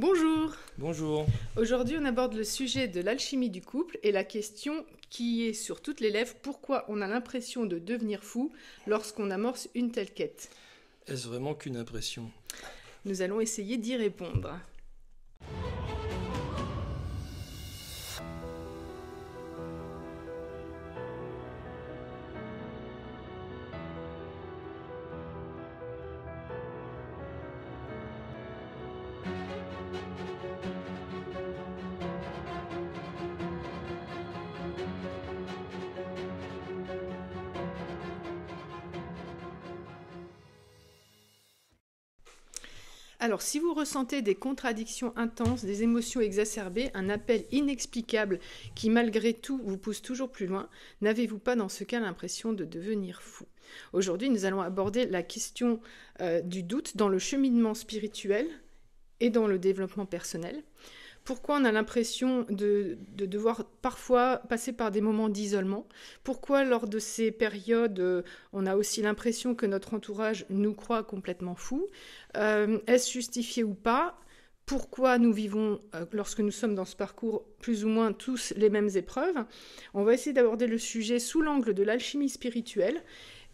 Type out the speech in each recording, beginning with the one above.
Bonjour! Bonjour. Aujourd'hui, on aborde le sujet de l'alchimie du couple et la question qui est sur toutes les lèvres, pourquoi on a l'impression de devenir fou lorsqu'on amorce une telle quête? Est-ce vraiment qu'une impression? Nous allons essayer d'y répondre. Alors, si vous ressentez des contradictions intenses, des émotions exacerbées, un appel inexplicable qui, malgré tout, vous pousse toujours plus loin, n'avez-vous pas dans ce cas l'impression de devenir fou? Aujourd'hui, nous allons aborder la question du doute dans le cheminement spirituel et dans le développement personnel. Pourquoi on a l'impression de devoir parfois passer par des moments d'isolement? Pourquoi lors de ces périodes, on a aussi l'impression que notre entourage nous croit complètement fous? Est-ce justifié ou pas? Pourquoi nous vivons, lorsque nous sommes dans ce parcours, plus ou moins tous les mêmes épreuves? On va essayer d'aborder le sujet sous l'angle de l'alchimie spirituelle,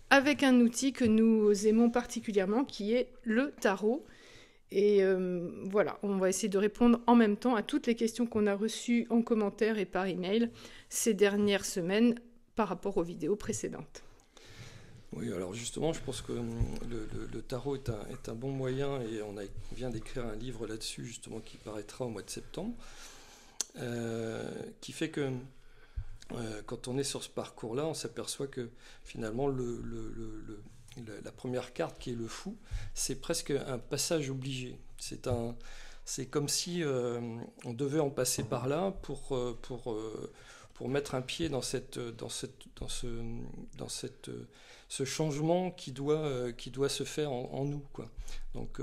avec un outil que nous aimons particulièrement, qui est le tarot. Et voilà, on va essayer de répondre en même temps à toutes les questions qu'on a reçues en commentaire et par email ces dernières semaines par rapport aux vidéos précédentes. Oui, alors justement, je pense que le tarot est un bon moyen, et on vient d'écrire un livre là-dessus, justement, qui paraîtra au mois de septembre, qui fait que quand on est sur ce parcours-là, on s'aperçoit que finalement, la première carte, qui est le fou, c'est presque un passage obligé. C'est comme si on devait en passer par là pour mettre un pied dans ce changement qui doit se faire en nous, quoi. Donc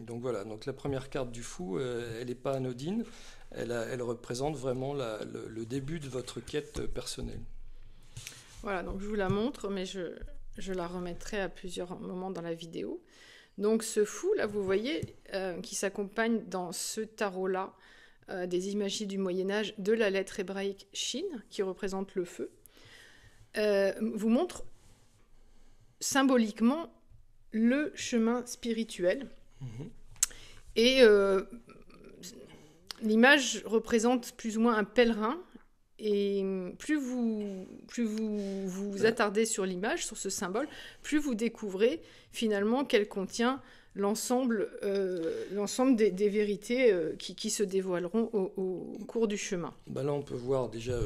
voilà. Donc la première carte du fou, elle n'est pas anodine. Elle représente vraiment le début de votre quête personnelle. Voilà, donc je vous la montre, mais je la remettrai à plusieurs moments dans la vidéo. Donc ce fou, là, vous voyez, qui s'accompagne dans ce tarot-là des images du Moyen-Âge de la lettre hébraïque Shin, qui représente le feu, vous montre symboliquement le chemin spirituel. Et l'image représente plus ou moins un pèlerin. Et plus vous attardez sur l'image, sur ce symbole, plus vous découvrez finalement qu'elle contient l'ensemble des vérités qui se dévoileront au cours du chemin. Là, on peut voir déjà,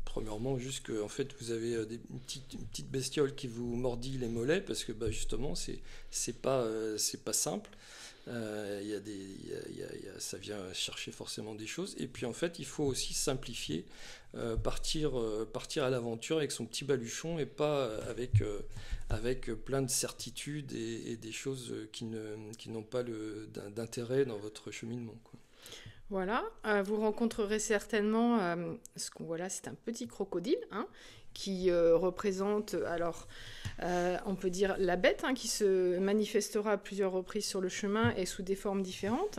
premièrement, juste que en fait, vous avez une petite bestiole qui vous mordit les mollets, parce que justement, c'est pas simple. Ça vient chercher forcément des choses, et puis en fait il faut aussi simplifier, partir à l'aventure avec son petit baluchon, et pas avec plein de certitudes et des choses qui n'ont pas d'intérêt dans votre cheminement, quoi. Voilà, vous rencontrerez certainement ce qu'on voit là, c'est un petit crocodile, qui représente, alors on peut dire la bête, qui se manifestera à plusieurs reprises sur le chemin et sous des formes différentes,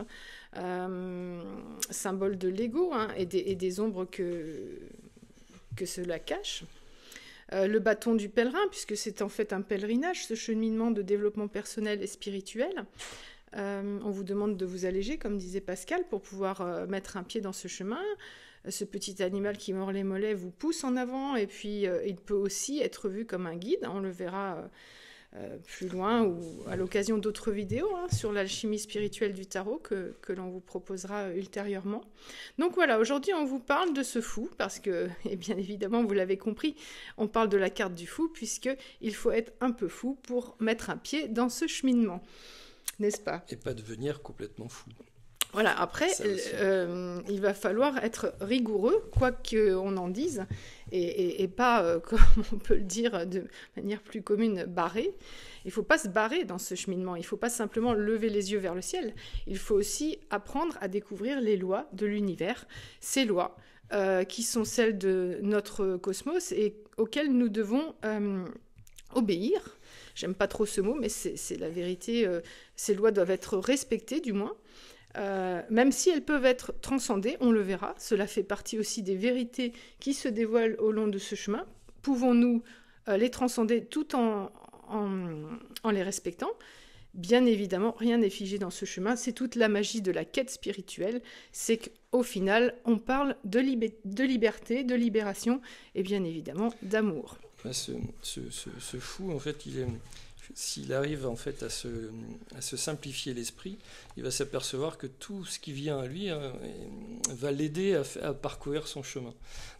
symbole de l'ego, et des ombres que cela cache. Le bâton du pèlerin, puisque c'est en fait un pèlerinage, ce cheminement de développement personnel et spirituel. On vous demande de vous alléger, comme disait Pascal, pour pouvoir mettre un pied dans ce chemin. Ce petit animal qui mord les mollets vous pousse en avant, et puis il peut aussi être vu comme un guide. On le verra plus loin ou à l'occasion d'autres vidéos sur l'alchimie spirituelle du tarot que l'on vous proposera ultérieurement. Donc voilà, aujourd'hui on vous parle de ce fou, parce que, et bien évidemment vous l'avez compris, on parle de la carte du fou, puisqu'il faut être un peu fou pour mettre un pied dans ce cheminement, n'est-ce pas? Et pas devenir complètement fou. Voilà, après, il va falloir être rigoureux, quoi qu'on en dise, et pas, comme on peut le dire de manière plus commune, barré. Il ne faut pas se barrer dans ce cheminement, il ne faut pas simplement lever les yeux vers le ciel, il faut aussi apprendre à découvrir les lois de l'univers, ces lois qui sont celles de notre cosmos et auxquelles nous devons obéir. J'aime pas trop ce mot, mais c'est la vérité, ces lois doivent être respectées du moins. Même si elles peuvent être transcendées, on le verra, cela fait partie aussi des vérités qui se dévoilent au long de ce chemin. Pouvons-nous les transcender tout en les respectant ? Bien évidemment, rien n'est figé dans ce chemin, c'est toute la magie de la quête spirituelle, c'est qu'au final, on parle de liberté, de libération et bien évidemment d'amour. Ce fou, en fait, s'il arrive en fait à se simplifier l'esprit, il va s'apercevoir que tout ce qui vient à lui va l'aider à parcourir son chemin.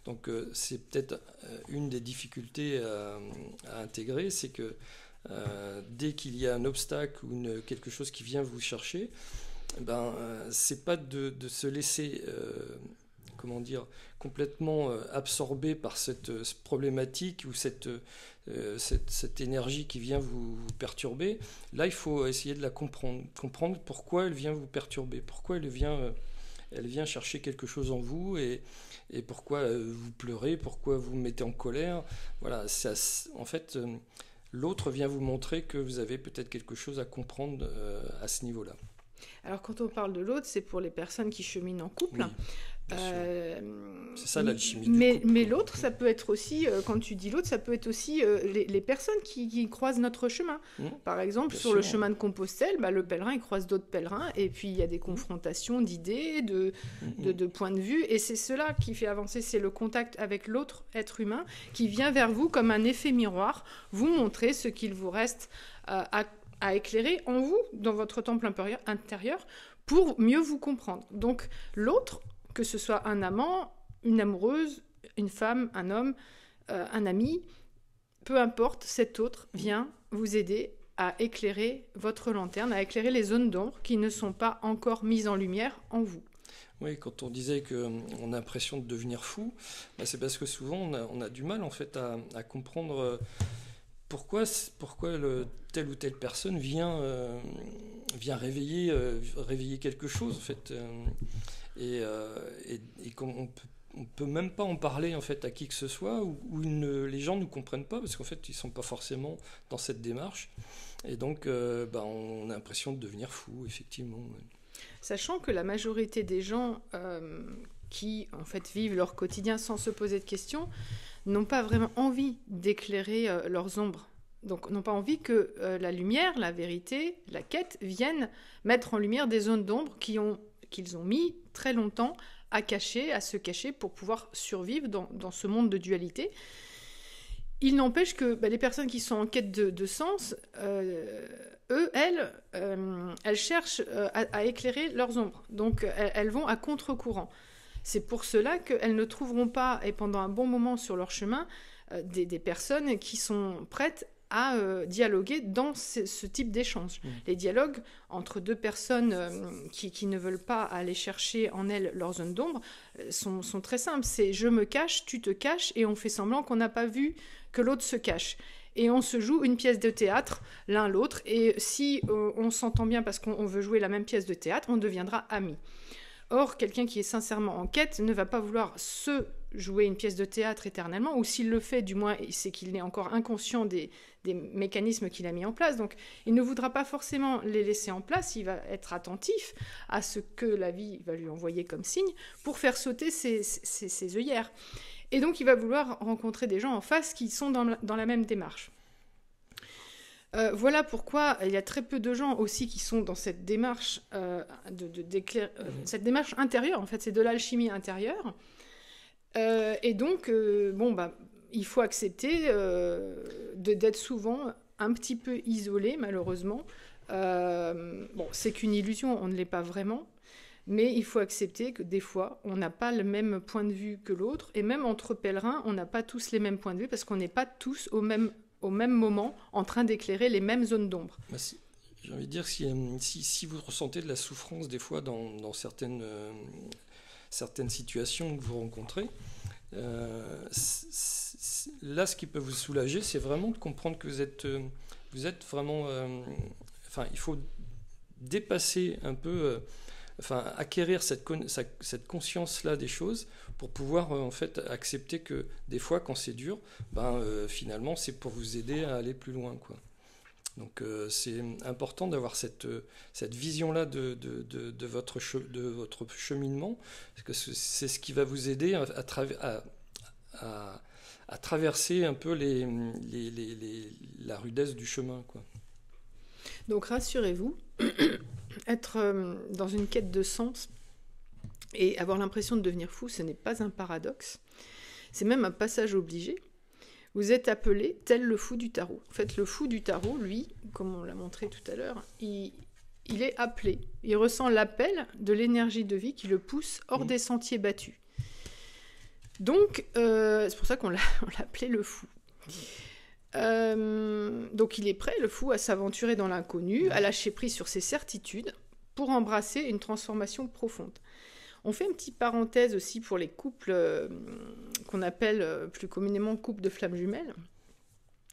Donc c'est peut-être une des difficultés à intégrer, c'est que dès qu'il y a un obstacle ou quelque chose qui vient vous chercher, c'est pas de se laisser complètement absorbé par cette problématique ou cette énergie qui vient vous perturber. Là, il faut essayer de la comprendre pourquoi elle vient vous perturber, pourquoi elle vient chercher quelque chose en vous et pourquoi vous pleurez, pourquoi vous vous mettez en colère. Voilà, en fait, l'autre vient vous montrer que vous avez peut-être quelque chose à comprendre à ce niveau-là. Alors, quand on parle de l'autre, c'est pour les personnes qui cheminent en couple. Oui. C'est ça l'alchimie du couple. Mais l'autre, ça peut être aussi, quand tu dis l'autre, ça peut être aussi les personnes qui croisent notre chemin. Par exemple, sur le chemin de Compostelle, le pèlerin, il croise d'autres pèlerins, et puis il y a des confrontations d'idées, de points de vue, et c'est cela qui fait avancer, c'est le contact avec l'autre être humain qui vient vers vous comme un effet miroir, vous montrer ce qu'il vous reste à éclairer en vous, dans votre temple intérieur, pour mieux vous comprendre. Donc l'autre, que ce soit un amant, une amoureuse, une femme, un homme, un ami, peu importe, cet autre vient vous aider à éclairer votre lanterne, à éclairer les zones d'ombre qui ne sont pas encore mises en lumière en vous. Oui, quand on disait qu'on a l'impression de devenir fou, c'est parce que souvent on a du mal en fait à comprendre pourquoi telle ou telle personne vient réveiller quelque chose en fait. Et qu'on ne peut même pas en parler en fait à qui que ce soit, ou les gens ne nous comprennent pas parce qu'en fait ils ne sont pas forcément dans cette démarche. Et donc on a l'impression de devenir fou, effectivement. Sachant que la majorité des gens qui en fait vivent leur quotidien sans se poser de questions n'ont pas vraiment envie d'éclairer leurs ombres. Donc n'ont pas envie que la lumière, la vérité, la quête viennent mettre en lumière des zones d'ombre qu'ils ont mis très longtemps à se cacher pour pouvoir survivre dans ce monde de dualité. Il n'empêche que les personnes qui sont en quête de sens, elles cherchent à éclairer leurs ombres. Donc elles vont à contre-courant. C'est pour cela qu'elles ne trouveront pas, et pendant un bon moment sur leur chemin, des personnes qui sont prêtes à dialoguer dans ce type d'échange. Les dialogues entre deux personnes qui ne veulent pas aller chercher en elles leur zone d'ombre sont très simples. C'est « je me cache, tu te caches » et on fait semblant qu'on n'a pas vu que l'autre se cache. Et on se joue une pièce de théâtre l'un l'autre. Et si on s'entend bien parce qu'on veut jouer la même pièce de théâtre, on deviendra amis. Or, quelqu'un qui est sincèrement en quête ne va pas vouloir se jouer une pièce de théâtre éternellement, ou s'il le fait, du moins, c'est qu'il est encore inconscient des mécanismes qu'il a mis en place. Donc, il ne voudra pas forcément les laisser en place, il va être attentif à ce que la vie va lui envoyer comme signe pour faire sauter ses œillères. Et donc, il va vouloir rencontrer des gens en face qui sont dans la même démarche. Voilà pourquoi il y a très peu de gens aussi qui sont dans cette démarche cette démarche intérieure. En fait, c'est de l'alchimie intérieure. Et donc, il faut accepter d'être souvent un petit peu isolé, malheureusement. C'est qu'une illusion, on ne l'est pas vraiment. Mais il faut accepter que des fois, on n'a pas le même point de vue que l'autre. Et même entre pèlerins, on n'a pas tous les mêmes points de vue parce qu'on n'est pas tous au même moment en train d'éclairer les mêmes zones d'ombre. J'ai envie de dire, si vous ressentez de la souffrance des fois dans certaines situations que vous rencontrez, là, ce qui peut vous soulager, c'est vraiment de comprendre que vous êtes vraiment... il faut dépasser un peu... acquérir cette conscience-là des choses pour pouvoir en fait accepter que des fois, quand c'est dur, finalement, c'est pour vous aider à aller plus loin, quoi. Donc c'est important d'avoir cette vision-là de votre cheminement, parce que c'est ce qui va vous aider à traverser un peu la rudesse du chemin, quoi. Donc rassurez-vous, être dans une quête de sens et avoir l'impression de devenir fou, ce n'est pas un paradoxe, c'est même un passage obligé. Vous êtes appelé tel le fou du tarot. En fait, le fou du tarot, lui, comme on l'a montré tout à l'heure, il est appelé. Il ressent l'appel de l'énergie de vie qui le pousse hors des sentiers battus. Donc, c'est pour ça qu'on l'a appelé le fou. Donc, il est prêt, le fou, à s'aventurer dans l'inconnu, à lâcher prise sur ses certitudes pour embrasser une transformation profonde. On fait une petite parenthèse aussi pour les couples qu'on appelle plus communément couples de flammes jumelles.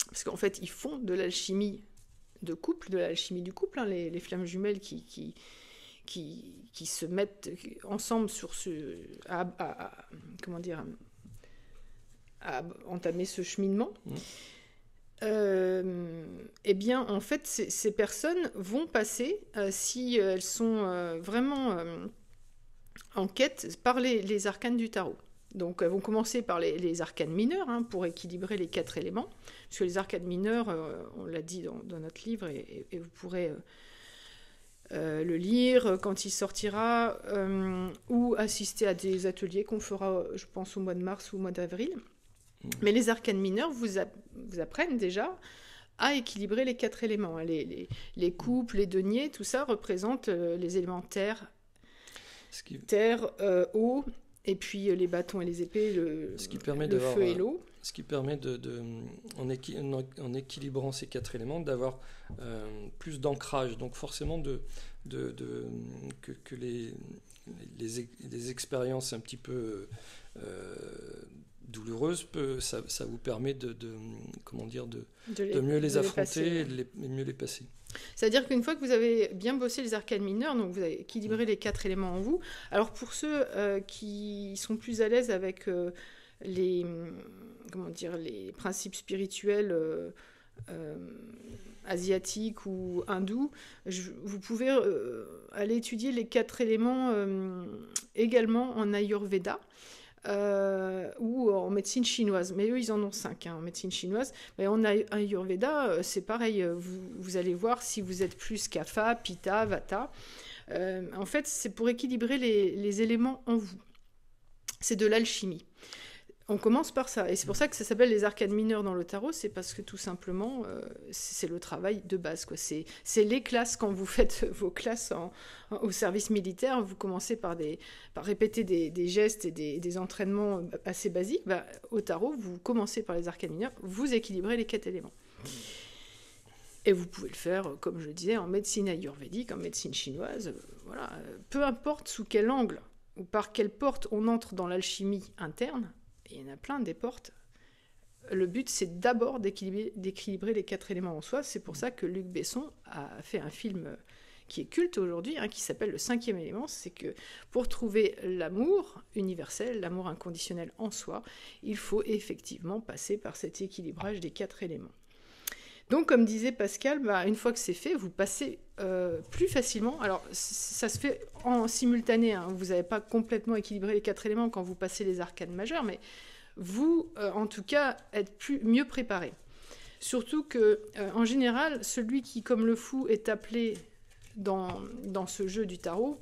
Parce qu'en fait, ils font de l'alchimie de couple, de l'alchimie du couple, hein, les flammes jumelles qui se mettent ensemble sur à entamer ce cheminement. Eh bien, en fait, ces personnes vont passer, si elles sont vraiment en quête, par les arcanes du tarot. Donc, elles vont commencer par les arcanes mineurs, hein, pour équilibrer les 4 éléments. Parce que les arcanes mineurs, on l'a dit dans notre livre, et vous pourrez le lire quand il sortira, ou assister à des ateliers qu'on fera, je pense, au mois de mars ou au mois d'avril. Mais les arcanes mineurs vous apprennent déjà à équilibrer les 4 éléments. Les couples, les deniers, tout ça représente les éléments terre, eau, et puis les bâtons et les épées, le feu et l'eau. Ce qui permet, en équilibrant ces 4 éléments, d'avoir plus d'ancrage. Donc forcément, que les expériences un petit peu douloureuses, ça vous permet de mieux les affronter et de mieux les passer. C'est-à-dire qu'une fois que vous avez bien bossé les arcanes mineurs, donc vous avez équilibré les 4 éléments en vous, alors pour ceux qui sont plus à l'aise avec les principes spirituels asiatiques ou hindous, vous pouvez aller étudier les 4 éléments également en Ayurveda. Ou en médecine chinoise, mais eux ils en ont 5 en médecine chinoise. Mais en Ayurveda, c'est pareil, vous allez voir si vous êtes plus Kapha, Pitta, Vata. En fait, c'est pour équilibrer les éléments en vous. C'est de l'alchimie. On commence par ça, et c'est pour ça que ça s'appelle les arcanes mineures dans le tarot, c'est parce que tout simplement, c'est le travail de base, quoi. C'est les classes, quand vous faites vos classes au service militaire, vous commencez par répéter des gestes et des entraînements assez basiques. Au tarot, vous commencez par les arcanes mineures, vous équilibrez les 4 éléments. Et vous pouvez le faire, comme je le disais, en médecine ayurvédique, en médecine chinoise, voilà. Peu importe sous quel angle ou par quelle porte on entre dans l'alchimie interne, il y en a plein des portes. Le but, c'est d'abord d'équilibrer les 4 éléments en soi. C'est pour ça que Luc Besson a fait un film qui est culte aujourd'hui, qui s'appelle Le 5e élément. C'est que pour trouver l'amour universel, l'amour inconditionnel en soi, il faut effectivement passer par cet équilibrage des 4 éléments. Donc, comme disait Pascal, une fois que c'est fait, vous passez plus facilement. Alors, ça se fait en simultané. Vous n'avez pas complètement équilibré les 4 éléments quand vous passez les arcanes majeures, mais vous, en tout cas, êtes mieux préparé. Surtout que, en général, celui qui, comme le fou, est appelé dans ce jeu du tarot,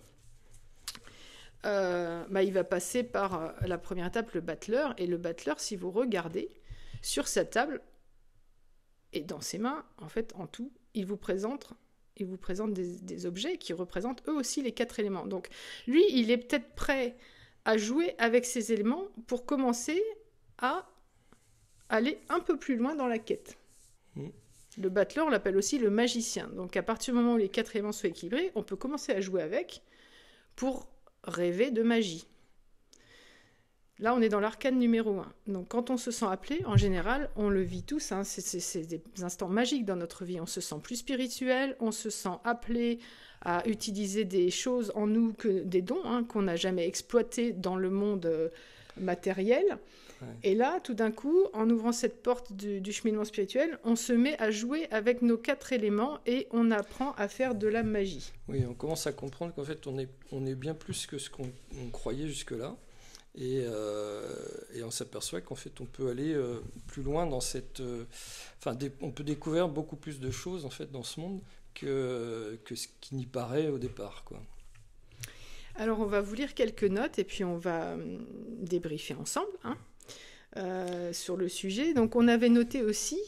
il va passer par la première étape, le battleur. Et le battleur, si vous regardez sur sa table, et dans ses mains, en fait, en tout, il vous présente des objets qui représentent eux aussi les 4 éléments. Donc, lui, il est peut-être prêt à jouer avec ces éléments pour commencer à aller un peu plus loin dans la quête. Le battleur, on l'appelle aussi le magicien. Donc, à partir du moment où les 4 éléments sont équilibrés, on peut commencer à jouer avec pour rêver de magie. Là, on est dans l'arcane numéro 1. Donc, quand on se sent appelé, en général, on le vit tous. C'est des instants magiques dans notre vie. On se sent plus spirituel, on se sent appelé à utiliser des choses en nous, des dons qu'on n'a jamais exploités dans le monde matériel. Et là, tout d'un coup, en ouvrant cette porte du cheminement spirituel, on se met à jouer avec nos 4 éléments et on apprend à faire de la magie. Oui, on commence à comprendre qu'en fait, on est bien plus que ce qu'on croyait jusque-là. Et on s'aperçoit qu'en fait, on peut aller plus loin dans cette... on peut découvrir beaucoup plus de choses, en fait, dans ce monde que ce qui n'y paraît au départ, quoi. Alors, on va vous lire quelques notes et puis on va débriefer ensemble sur le sujet. Donc, on avait noté aussi,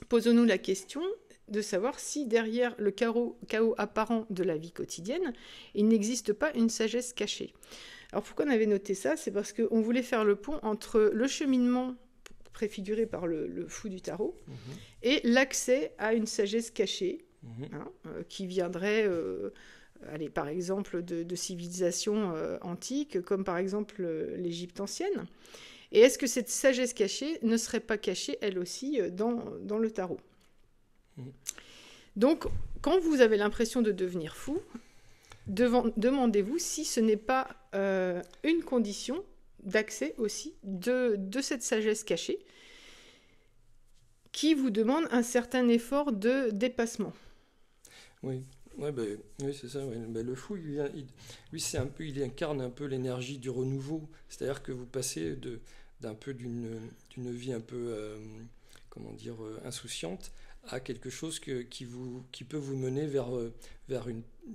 posons-nous la question de savoir si derrière le chaos apparent de la vie quotidienne, il n'existe pas une sagesse cachée. Alors, pourquoi on avait noté ça? C'est parce qu'on voulait faire le pont entre le cheminement préfiguré par le fou du tarot et l'accès à une sagesse cachée qui viendrait... par exemple, de civilisations antiques, comme par exemple l'Égypte ancienne. Et est-ce que cette sagesse cachée ne serait pas cachée, elle aussi, dans le tarot? Donc, quand vous avez l'impression de devenir fou, demandez-vous si ce n'est pas une condition d'accès aussi de cette sagesse cachée qui vous demande un certain effort de dépassement. Oui. Ouais, oui, c'est ça. Ouais. Le fou, lui, il incarne un peu l'énergie du renouveau. C'est-à-dire que vous passez d'une vie un peu, insouciante à quelque chose qui peut vous mener vers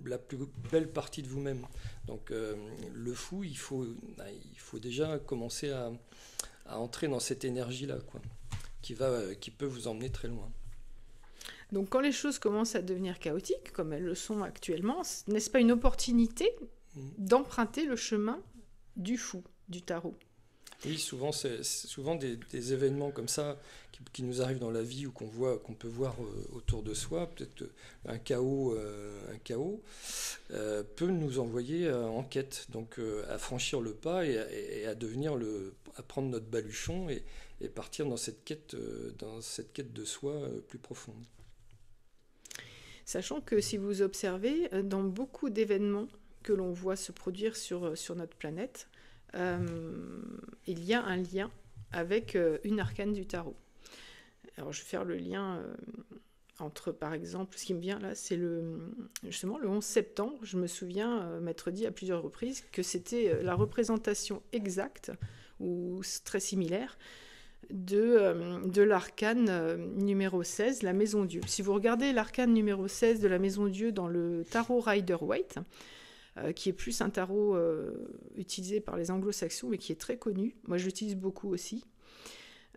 la plus belle partie de vous-même. Donc, le fou, il faut déjà commencer à entrer dans cette énergie-là, quoi, qui peut vous emmener très loin. Donc quand les choses commencent à devenir chaotiques, comme elles le sont actuellement, n'est-ce pas une opportunité d'emprunter le chemin du fou, du tarot? Oui, souvent, c'est souvent des événements comme ça qui nous arrivent dans la vie ou qu'on peut voir autour de soi. Peut-être un chaos peut nous envoyer en quête, donc à franchir le pas et à prendre notre baluchon et partir dans cette quête de soi plus profonde. Sachant que si vous observez, dans beaucoup d'événements que l'on voit se produire sur notre planète, il y a un lien avec une arcane du tarot. Alors je vais faire le lien entre, par exemple, ce qui me vient là, c'est justement le 11 septembre. Je me souviens m'être dit à plusieurs reprises que c'était la représentation exacte, ou très similaire, de l'arcane numéro 16, la Maison Dieu. Si vous regardez l'arcane numéro 16 de la Maison Dieu dans le tarot Rider-Waite, qui est plus un tarot utilisé par les anglo-saxons, mais qui est très connu, moi je l'utilise beaucoup aussi,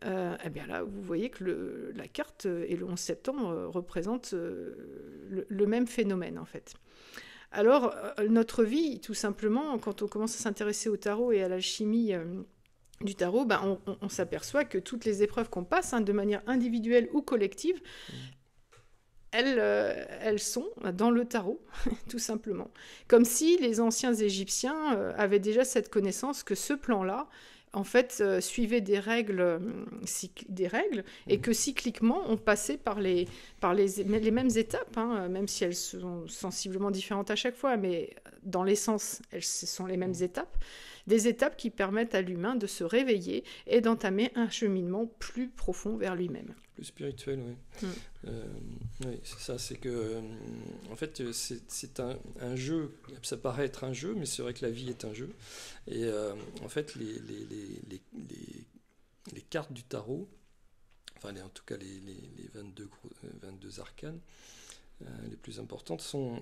eh bien là, vous voyez que la carte et le 11 septembre représentent le même phénomène, en fait. Alors, notre vie, tout simplement, quand on commence à s'intéresser au tarot et à l'alchimie du tarot, on s'aperçoit que toutes les épreuves qu'on passe, de manière individuelle ou collective, elles sont dans le tarot, tout simplement. Comme si les anciens Égyptiens avaient déjà cette connaissance que ce plan-là, en fait, suivait des règles, et que cycliquement, on passait par les mêmes étapes, même si elles sont sensiblement différentes à chaque fois, mais dans l'essence, ce sont les mêmes étapes. Des étapes qui permettent à l'humain de se réveiller et d'entamer un cheminement plus profond vers lui-même. Plus spirituel, oui. Oui, c'est ça, c'est que, en fait, c'est un jeu, ça paraît être un jeu, mais c'est vrai que la vie est un jeu. Et en fait, les cartes du tarot, enfin, en tout cas, les 22 arcanes, les plus importantes, sont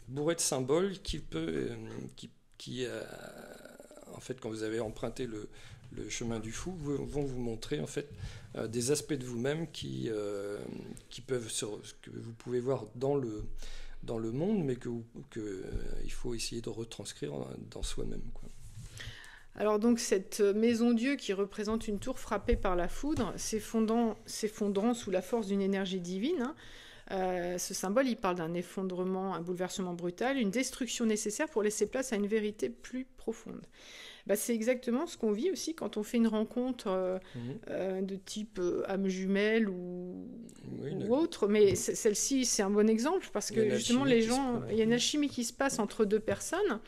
bourrées de symboles qui en fait, quand vous avez emprunté le chemin du fou, vont vous montrer en fait des aspects de vous-même qui que vous pouvez voir dans le monde, mais que il faut essayer de retranscrire dans soi-même, quoi. Alors donc cette maison Dieu qui représente une tour frappée par la foudre, s'effondrant sous la force d'une énergie divine. Ce symbole, il parle d'un effondrement, un bouleversement brutal, une destruction nécessaire pour laisser place à une vérité plus profonde. C'est exactement ce qu'on vit aussi quand on fait une rencontre de type âme jumelle ou autre, mais celle-ci, c'est un bon exemple parce que justement les gens, il y a une alchimie qui se passe entre deux personnes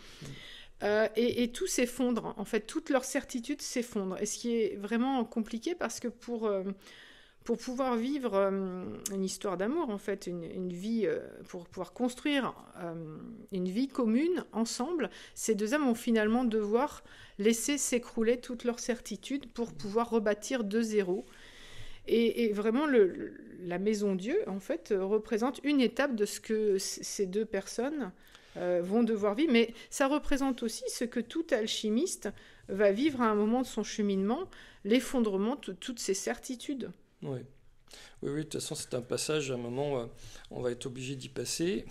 et tout s'effondre. En fait, toute leur certitude s'effondre. Et ce qui est vraiment compliqué parce que pour pouvoir vivre une histoire d'amour, en fait, une vie, pour pouvoir construire une vie commune ensemble, ces deux âmes vont finalement devoir laisser s'écrouler toutes leurs certitudes pour pouvoir rebâtir de zéro. Et vraiment, la maison Dieu, en fait, représente une étape de ce que ces deux personnes vont devoir vivre. Mais ça représente aussi ce que tout alchimiste va vivre à un moment de son cheminement, l'effondrement de toutes ses certitudes. Oui. Oui, de toute façon, c'est un passage, à un moment, on va être obligé d'y passer,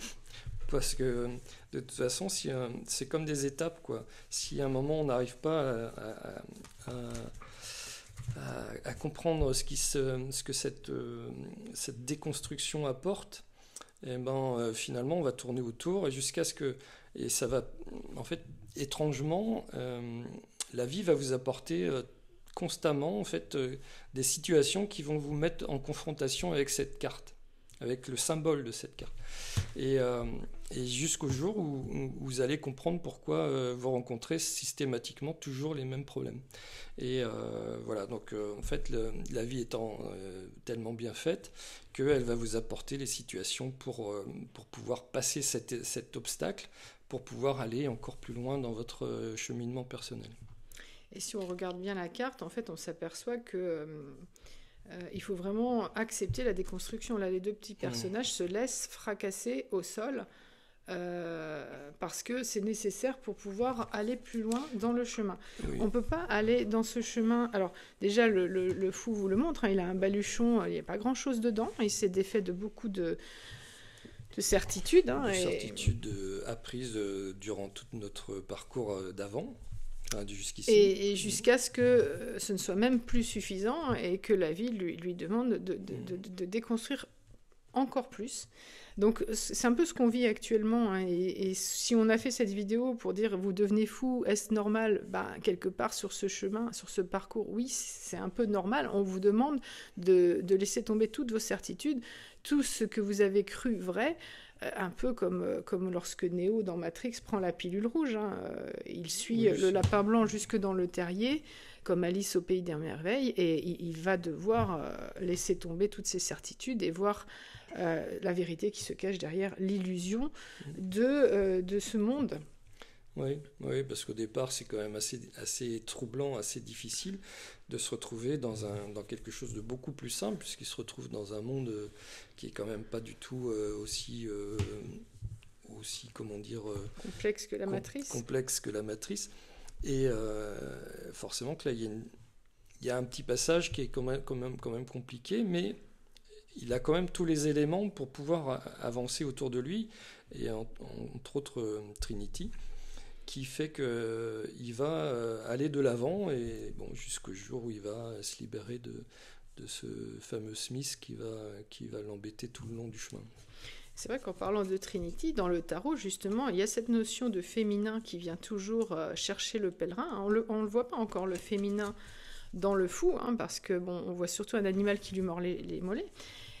parce que, de toute façon, c'est comme des étapes, quoi. Si à un moment, on n'arrive pas à comprendre ce que cette déconstruction apporte, et finalement, on va tourner autour, et jusqu'à ce que... Et ça va... En fait, étrangement, la vie va vous apporter... constamment en fait des situations qui vont vous mettre en confrontation avec cette carte, avec le symbole de cette carte, et jusqu'au jour où vous allez comprendre pourquoi vous rencontrez systématiquement toujours les mêmes problèmes. Et voilà, donc en fait la vie étant tellement bien faite qu'elle va vous apporter les situations pour pouvoir passer cet obstacle, pour pouvoir aller encore plus loin dans votre cheminement personnel. Et si on regarde bien la carte, en fait, on s'aperçoit que il faut vraiment accepter la déconstruction. Là, les deux petits personnages se laissent fracasser au sol parce que c'est nécessaire pour pouvoir aller plus loin dans le chemin. Oui. On ne peut pas aller dans ce chemin... Alors, déjà, le fou vous le montre, hein, il a un baluchon, il n'y a pas grand-chose dedans, il s'est défait de beaucoup de certitudes. Hein, certitudes apprises durant tout notre parcours d'avant. Jusqu'ici. Et jusqu'à ce que ce ne soit même plus suffisant et que la vie lui demande de déconstruire encore plus. Donc c'est un peu ce qu'on vit actuellement, hein, et si on a fait cette vidéo pour dire vous devenez fou, est-ce normal? Quelque part sur ce chemin, sur ce parcours, oui, c'est un peu normal. On vous demande de laisser tomber toutes vos certitudes, tout ce que vous avez cru vrai. Un peu comme lorsque Néo dans Matrix prend la pilule rouge, hein. Il suit le lapin blanc jusque dans le terrier, comme Alice au pays des merveilles, et il va devoir laisser tomber toutes ses certitudes et voir la vérité qui se cache derrière l'illusion de ce monde. Oui, parce qu'au départ, c'est quand même assez troublant, assez difficile de se retrouver dans quelque chose de beaucoup plus simple, puisqu'il se retrouve dans un monde qui est quand même pas du tout aussi comment dire... complexe que la matrice. Complexe que la matrice. Et forcément que là, il y a un petit passage qui est quand même compliqué, mais il a quand même tous les éléments pour pouvoir avancer autour de lui, et entre autres Trinity, qui fait qu'il va aller de l'avant, et jusqu'au jour où il va se libérer de ce fameux Smith qui va l'embêter tout le long du chemin. C'est vrai qu'en parlant de Trinity, dans le tarot, justement, il y a cette notion de féminin qui vient toujours chercher le pèlerin. On le voit pas encore, le féminin, dans le fou, hein, parce que on voit surtout un animal qui lui mord les mollets.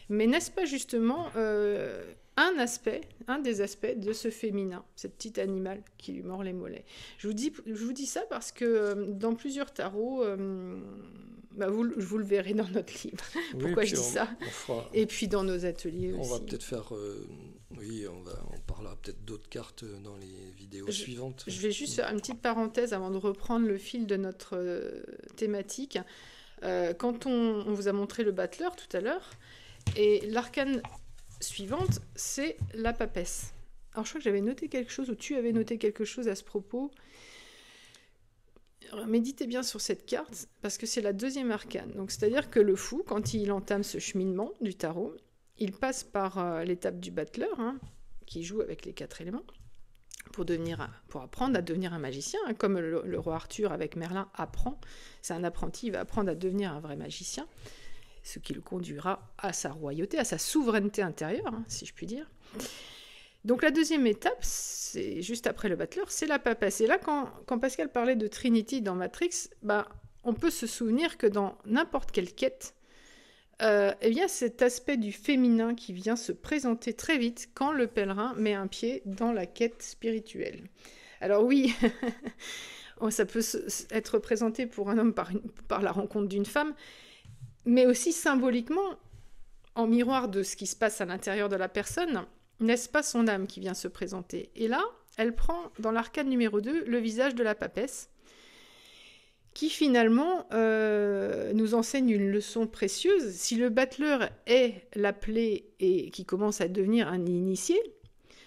Mais n'est-ce pas justement un des aspects de ce féminin, ce petit animal qui lui mord les mollets? Je vous dis ça parce que dans plusieurs tarots, vous le verrez dans notre livre. Pourquoi je dis ça? Et puis dans nos ateliers aussi. On va peut-être faire... on parlera peut-être d'autres cartes dans les vidéos suivantes. Je vais juste faire une petite parenthèse avant de reprendre le fil de notre thématique. Quand on vous a montré le battleur tout à l'heure, et l'arcane suivante, c'est la papesse. Alors je crois que j'avais noté quelque chose, ou tu avais noté quelque chose à ce propos. Méditez bien sur cette carte, parce que c'est la deuxième arcane. Donc c'est-à-dire que le fou, quand il entame ce cheminement du tarot, il passe par l'étape du battleur, hein, qui joue avec les 4 éléments, pour apprendre à devenir un magicien, hein, comme le roi Arthur avec Merlin apprend. C'est un apprenti, il va apprendre à devenir un vrai magicien, ce qui le conduira à sa royauté, à sa souveraineté intérieure, hein, si je puis dire. Donc la deuxième étape, c'est juste après le battleur, c'est la papesse. Et là, quand Pascal parlait de Trinity dans Matrix, on peut se souvenir que dans n'importe quelle quête, il y a cet aspect du féminin qui vient se présenter très vite quand le pèlerin met un pied dans la quête spirituelle. Alors oui, ça peut être représenté pour un homme par la rencontre d'une femme, mais aussi symboliquement, en miroir de ce qui se passe à l'intérieur de la personne, n'est-ce pas son âme qui vient se présenter? Et là, elle prend, dans l'arcade numéro 2, le visage de la papesse, qui finalement nous enseigne une leçon précieuse. Si le battleur est l'appelé et qui commence à devenir un initié,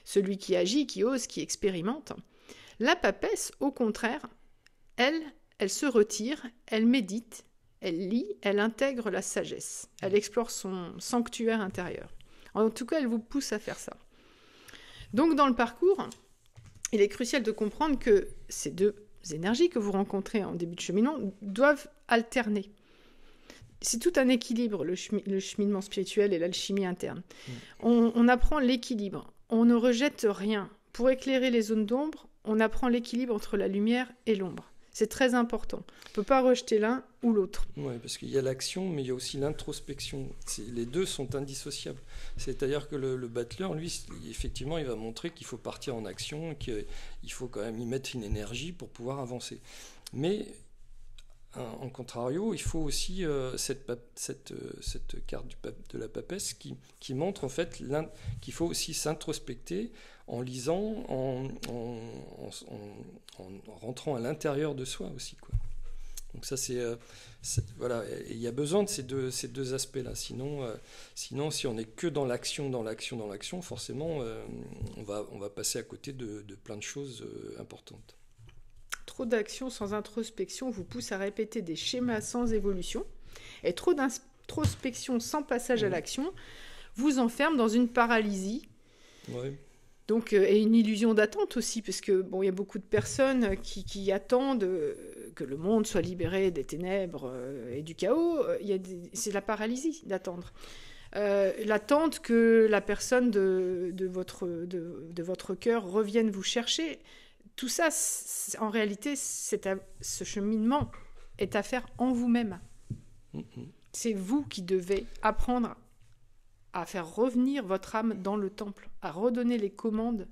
celui qui agit, qui ose, qui expérimente, la papesse, au contraire, elle se retire, elle médite, elle lit, elle intègre la sagesse, elle explore son sanctuaire intérieur. En tout cas, elle vous pousse à faire ça. Donc dans le parcours, il est crucial de comprendre que ces deux énergies que vous rencontrez en début de cheminement doivent alterner. C'est tout un équilibre, le cheminement spirituel et l'alchimie interne. On apprend l'équilibre, on ne rejette rien. Pour éclairer les zones d'ombre, on apprend l'équilibre entre la lumière et l'ombre. C'est très important. On ne peut pas rejeter l'un ou l'autre. Oui, parce qu'il y a l'action, mais il y a aussi l'introspection. Les deux sont indissociables. C'est-à-dire que le battleur, lui, effectivement, il va montrer qu'il faut partir en action, qu'il faut quand même y mettre une énergie pour pouvoir avancer. Mais, en contrario, il faut aussi cette carte de la papesse qui montre en fait qu'il faut aussi s'introspecter en lisant, en rentrant à l'intérieur de soi aussi, quoi. Donc ça, voilà, et il y a besoin de ces deux aspects-là. Sinon, si on n'est que dans l'action, forcément, on va passer à côté de plein de choses importantes. Trop d'action sans introspection vous pousse à répéter des schémas sans évolution, et trop d'introspection sans passage à l'action vous enferme dans une paralysie. Ouais. Donc, et une illusion d'attente aussi, parce que il y a beaucoup de personnes qui attendent que le monde soit libéré des ténèbres et du chaos. C'est la paralysie d'attendre. L'attente que la personne de votre cœur revienne vous chercher. Tout ça, en réalité, ce cheminement est à faire en vous-même. C'est vous qui devez apprendre à faire revenir votre âme dans le temple, à redonner les commandes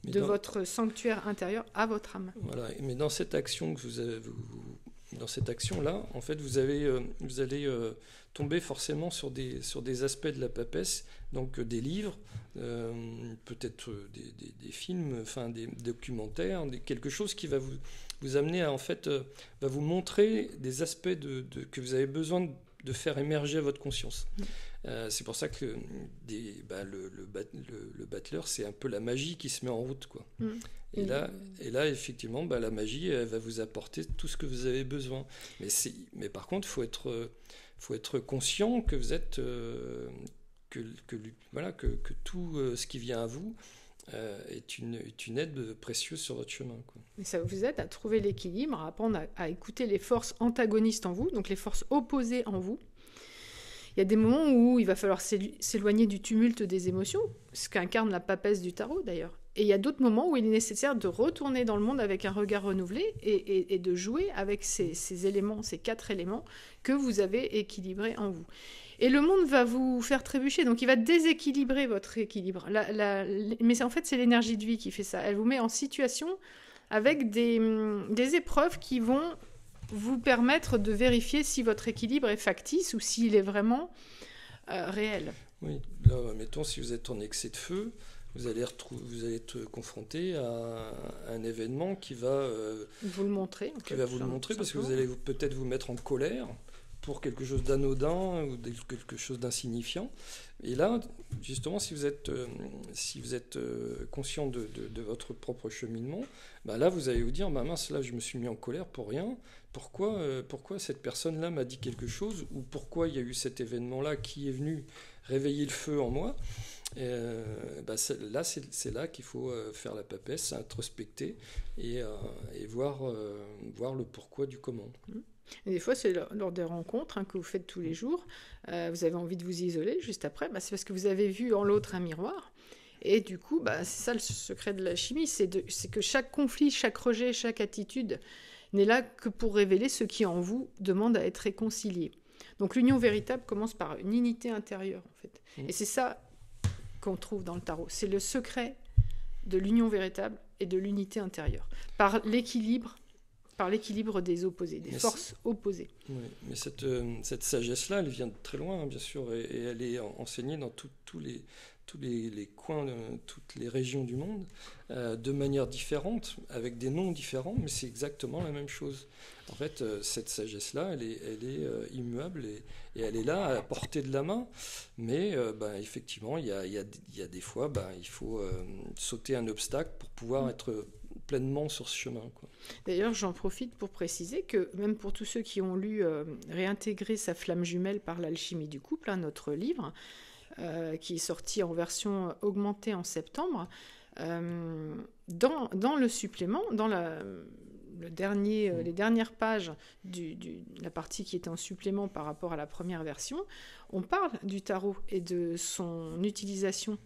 de votre sanctuaire intérieur à votre âme. Voilà, mais dans cette action dans cette action-là, en fait, vous allez tomber forcément sur des aspects de la papesse, donc des livres, peut-être des films, enfin des documentaires, quelque chose qui va vous amener à, en fait, va vous montrer des aspects que vous avez besoin de faire émerger à votre conscience. C'est pour ça que le battleur, c'est un peu la magie qui se met en route, quoi. Et là, effectivement, la magie, elle va vous apporter tout ce que vous avez besoin. Mais par contre, faut être conscient que vous êtes que tout ce qui vient à vous est une aide précieuse sur votre chemin, quoi. Et ça vous aide à trouver l'équilibre, à apprendre à écouter les forces antagonistes en vous, donc les forces opposées en vous. Il y a des moments où il va falloir s'éloigner du tumulte des émotions, ce qu'incarne la papesse du tarot d'ailleurs. Et il y a d'autres moments où il est nécessaire de retourner dans le monde avec un regard renouvelé et de jouer avec ces éléments, ces 4 éléments que vous avez équilibrés en vous. Et le monde va vous faire trébucher, donc il va déséquilibrer votre équilibre. Mais en fait, c'est l'énergie de vie qui fait ça. Elle vous met en situation avec des épreuves qui vont vous permettre de vérifier si votre équilibre est factice ou s'il est vraiment réel. Oui, là, mettons, si vous êtes en excès de feu, vous allez être confronté à un événement qui va vous le montrer. Parce que vous allez peut-être vous mettre en colère pour quelque chose d'anodin ou quelque chose d'insignifiant. Et là, justement, si vous êtes conscient de votre propre cheminement, là, vous allez vous dire, mince, là, je me suis mis en colère pour rien. Pourquoi cette personne-là m'a dit quelque chose, ou pourquoi il y a eu cet événement-là qui est venu réveiller le feu en moi. C'est là qu'il faut faire la papesse, introspecter et voir le pourquoi du comment. Et des fois, c'est lors des rencontres que vous faites tous les jours, vous avez envie de vous isoler juste après, c'est parce que vous avez vu en l'autre un miroir. Et du coup, c'est ça le secret de la chimie, c'est que chaque conflit, chaque rejet, chaque attitude n'est là que pour révéler ce qui en vous demande à être réconcilié. Donc l'union véritable commence par une unité intérieure, en fait. Et c'est ça qu'on trouve dans le tarot. C'est le secret de l'union véritable et de l'unité intérieure, par l'équilibre des opposés, des forces opposées. Oui, mais cette sagesse-là, elle vient de très loin, bien sûr, et elle est enseignée dans tous les coins, toutes les régions du monde, de manière différente, avec des noms différents, mais c'est exactement la même chose. En fait, cette sagesse-là, elle est immuable et elle est là, à la portée de la main, mais effectivement, il y a des fois, il faut sauter un obstacle pour pouvoir être pleinement sur ce chemin, quoi. D'ailleurs, j'en profite pour préciser que même pour tous ceux qui ont lu Réintégrer sa flamme jumelle par l'alchimie du couple, notre livre, qui est sorti en version augmentée en septembre, dans le supplément, dans les dernières pages de la partie qui était en supplément par rapport à la première version, on parle du tarot et de son utilisation,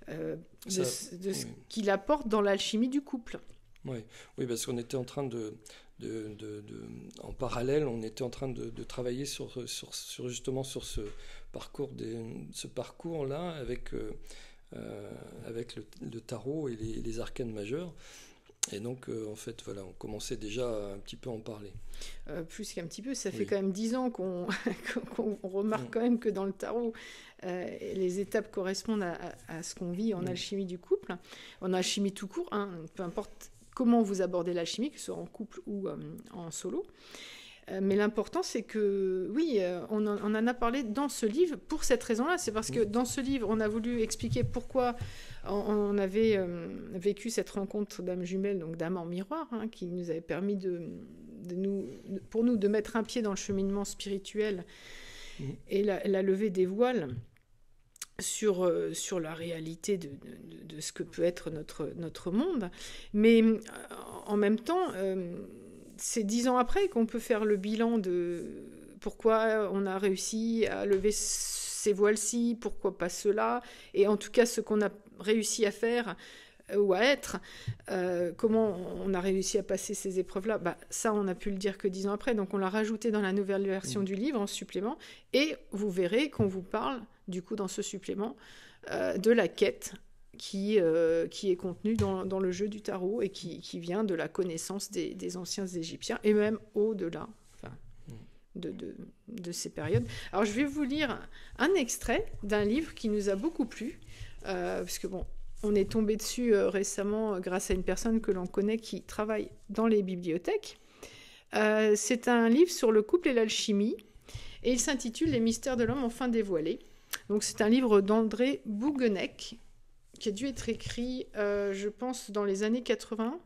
de ce qu'il apporte dans l'alchimie du couple. Oui, parce qu'on était en train en parallèle, on était en train de travailler justement sur ce parcours-là avec le tarot et les arcanes majeurs. Et donc, en fait, voilà, on commençait déjà un petit peu à en parler. Plus qu'un petit peu, ça fait quand même 10 ans qu'on remarque quand même que dans le tarot, les étapes correspondent à ce qu'on vit en alchimie du couple, en alchimie tout court, peu importe comment vous abordez l'alchimie, que ce soit en couple ou en solo. Mais l'important, c'est que, on en a parlé dans ce livre pour cette raison-là. C'est parce que dans ce livre, on a voulu expliquer pourquoi on avait vécu cette rencontre d'âme jumelle, donc d'âme en miroir, qui nous avait permis pour nous de mettre un pied dans le cheminement spirituel et la levée des voiles sur la réalité de ce que peut être notre monde. Mais en même temps, c'est 10 ans après qu'on peut faire le bilan de pourquoi on a réussi à lever ces voiles-ci, pourquoi pas cela, et en tout cas ce qu'on a réussi à faire ou à être, comment on a réussi à passer ces épreuves-là, ça on a pu le dire que 10 ans après, donc on l'a rajouté dans la nouvelle version du livre en supplément, et vous verrez qu'on vous parle du coup dans ce supplément de la quête qui est contenue dans le jeu du tarot et qui vient de la connaissance des anciens Égyptiens et même au-delà de ces périodes. Alors je vais vous lire un extrait d'un livre qui nous a beaucoup plu, parce que on est tombé dessus récemment grâce à une personne que l'on connaît qui travaille dans les bibliothèques. C'est un livre sur le couple et l'alchimie et il s'intitule « Les mystères de l'homme enfin dévoilés ». Donc c'est un livre d'André Bouguenec qui a dû être écrit, je pense, dans les années 80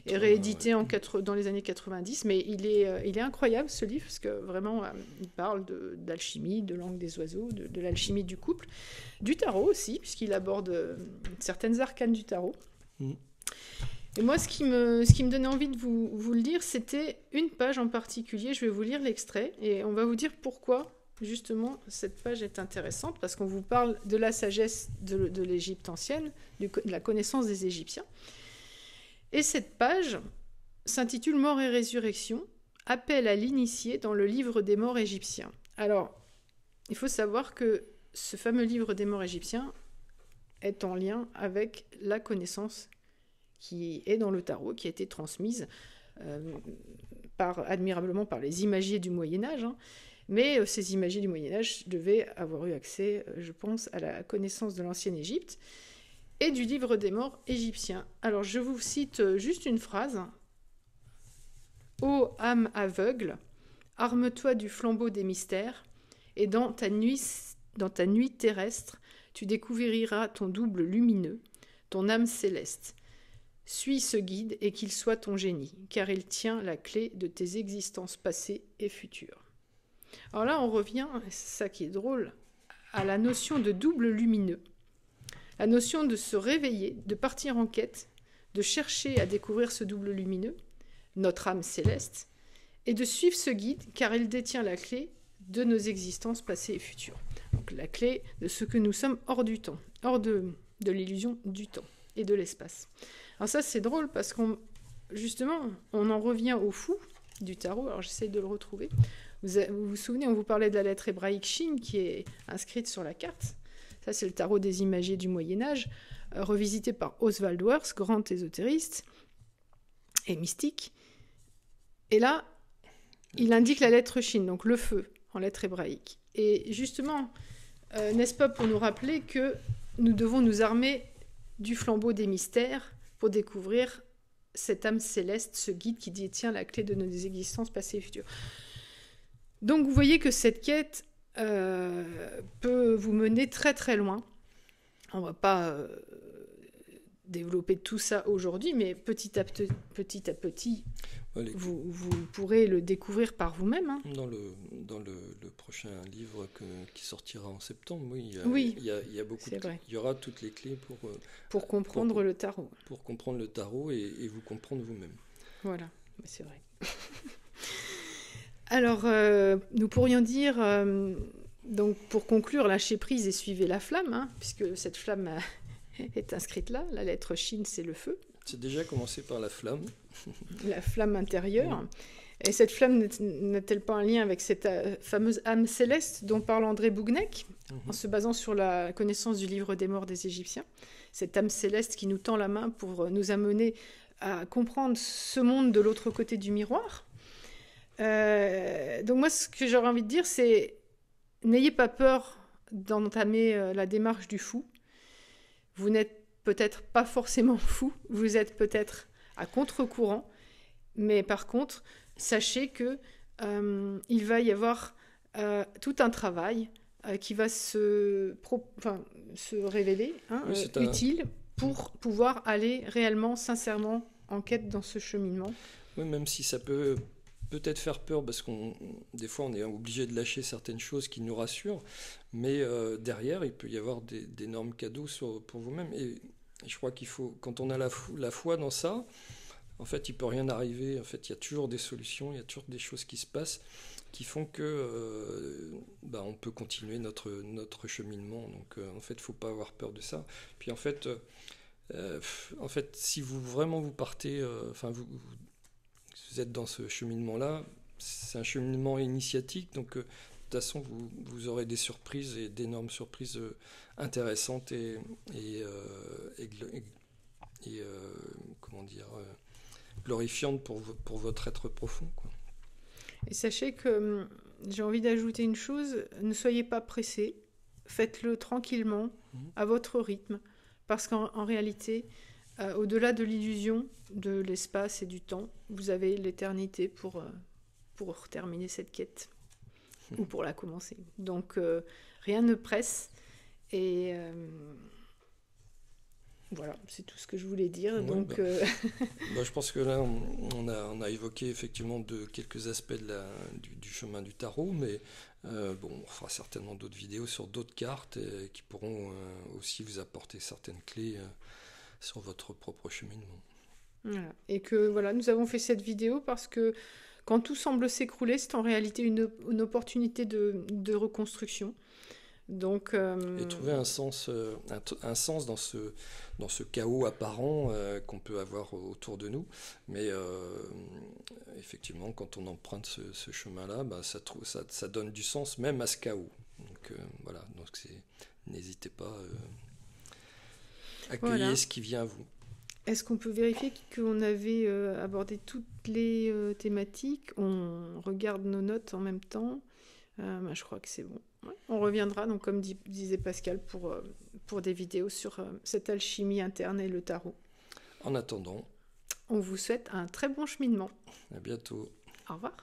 et réédité dans les années 90. Mais il est incroyable, ce livre, parce que vraiment, il parle d'alchimie, de langue des oiseaux, de l'alchimie du couple, du tarot aussi, puisqu'il aborde certaines arcanes du tarot. Et moi, ce qui me donnait envie de vous le lire, c'était une page en particulier. Je vais vous lire l'extrait et on va vous dire pourquoi. Justement, cette page est intéressante parce qu'on vous parle de la sagesse de l'Égypte ancienne, de la connaissance des Égyptiens. Et cette page s'intitule « Mort et résurrection, appel à l'initié dans le livre des morts égyptiens ». Alors, il faut savoir que ce fameux livre des morts égyptiens est en lien avec la connaissance qui est dans le tarot, qui a été transmise admirablement par les imagiers du Moyen-Âge, mais ces imagiers du Moyen-Âge devaient avoir eu accès, je pense, à la connaissance de l'ancienne Égypte et du livre des morts égyptiens. Alors, je vous cite juste une phrase. « Ô âme aveugle, arme-toi du flambeau des mystères, et dans ta nuit terrestre, tu découvriras ton double lumineux, ton âme céleste. Suis ce guide et qu'il soit ton génie, car il tient la clé de tes existences passées et futures. » Alors là, on revient, c'est ça qui est drôle, à la notion de double lumineux, la notion de se réveiller, de partir en quête, de chercher à découvrir ce double lumineux, notre âme céleste, et de suivre ce guide, car il détient la clé de nos existences passées et futures. Donc la clé de ce que nous sommes hors du temps, hors de l'illusion du temps et de l'espace. Alors ça, c'est drôle parce justement, on en revient au fou du tarot. Alors j'essaie de le retrouver. Vous vous souvenez, on vous parlait de la lettre hébraïque Shin qui est inscrite sur la carte. Ça, c'est le tarot des imagiers du Moyen-Âge. revisité par Oswald Wirth, grand ésotériste et mystique. Et là, il indique la lettre Shin, donc le feu, en lettres hébraïques. Et justement, n'est-ce pas pour nous rappeler que nous devons nous armer du flambeau des mystères pour découvrir cette âme céleste, ce guide qui détient la clé de nos existences passées et futures. Donc vous voyez que cette quête peut vous mener très très loin. On ne va pas développer tout ça aujourd'hui, mais petit à petit, vous pourrez le découvrir par vous-même. Hein. Dans le prochain livre qui sortira en septembre, il y a beaucoup il y aura toutes les clés pour comprendre le tarot. Pour comprendre le tarot et vous comprendre vous-même. Voilà, c'est vrai. Alors, nous pourrions dire, donc pour conclure, lâchez prise et suivez la flamme, hein, puisque cette flamme est inscrite là. La lettre Shin, c'est le feu. C'est déjà commencé par la flamme. La flamme intérieure. Et cette flamme n'a-t-elle pas un lien avec cette fameuse âme céleste dont parle André Bougnac, en se basant sur la connaissance du livre des morts des Égyptiens? Cette âme céleste qui nous tend la main pour nous amener à comprendre ce monde de l'autre côté du miroir. Donc moi, ce que j'aurais envie de dire, c'est n'ayez pas peur d'entamer la démarche du fou. Vous n'êtes peut-être pas forcément fou, vous êtes peut-être à contre-courant, mais par contre, sachez que il va y avoir tout un travail qui va se révéler utile pour pouvoir aller réellement, sincèrement en quête dans ce cheminement. Oui, même si ça peut peut-être faire peur parce des fois on est obligé de lâcher certaines choses qui nous rassurent, mais derrière il peut y avoir d'énormes cadeaux pour vous-même. Et je crois qu'il faut, quand on a la foi dans ça, en fait il peut rien arriver. En fait il y a toujours des solutions, il y a toujours des choses qui se passent qui font que on peut continuer notre cheminement. Donc en fait il faut pas avoir peur de ça. Puis en fait si vous partez, vous êtes dans ce cheminement-là, c'est un cheminement initiatique, donc de toute façon, vous aurez des surprises et d'énormes surprises intéressantes et glorifiantes pour votre être profond, quoi. Et sachez que j'ai envie d'ajouter une chose, ne soyez pas pressés, faites-le tranquillement, à votre rythme, parce qu'en réalité, au-delà de l'illusion de l'espace et du temps, vous avez l'éternité pour terminer cette quête, ou pour la commencer. Donc, rien ne presse, et voilà, c'est tout ce que je voulais dire. Ouais, donc, je pense que là, on a évoqué effectivement quelques aspects du chemin du tarot, mais on fera certainement d'autres vidéos sur d'autres cartes qui pourront aussi vous apporter certaines clés sur votre propre cheminement. Voilà. Et que voilà, nous avons fait cette vidéo parce que quand tout semble s'écrouler, c'est en réalité une opportunité de reconstruction. Donc, et trouver un sens dans ce chaos apparent qu'on peut avoir autour de nous. Mais effectivement, quand on emprunte ce chemin-là, ça donne du sens même à ce chaos. Donc voilà, n'hésitez pas à accueillir ce qui vient à vous. Est-ce qu'on peut vérifier qu'on avait abordé toutes les thématiques? On regarde nos notes en même temps. Je crois que c'est bon. Ouais. On reviendra, donc, comme disait Pascal, pour des vidéos sur cette alchimie interne et le tarot. En attendant, on vous souhaite un très bon cheminement. À bientôt. Au revoir.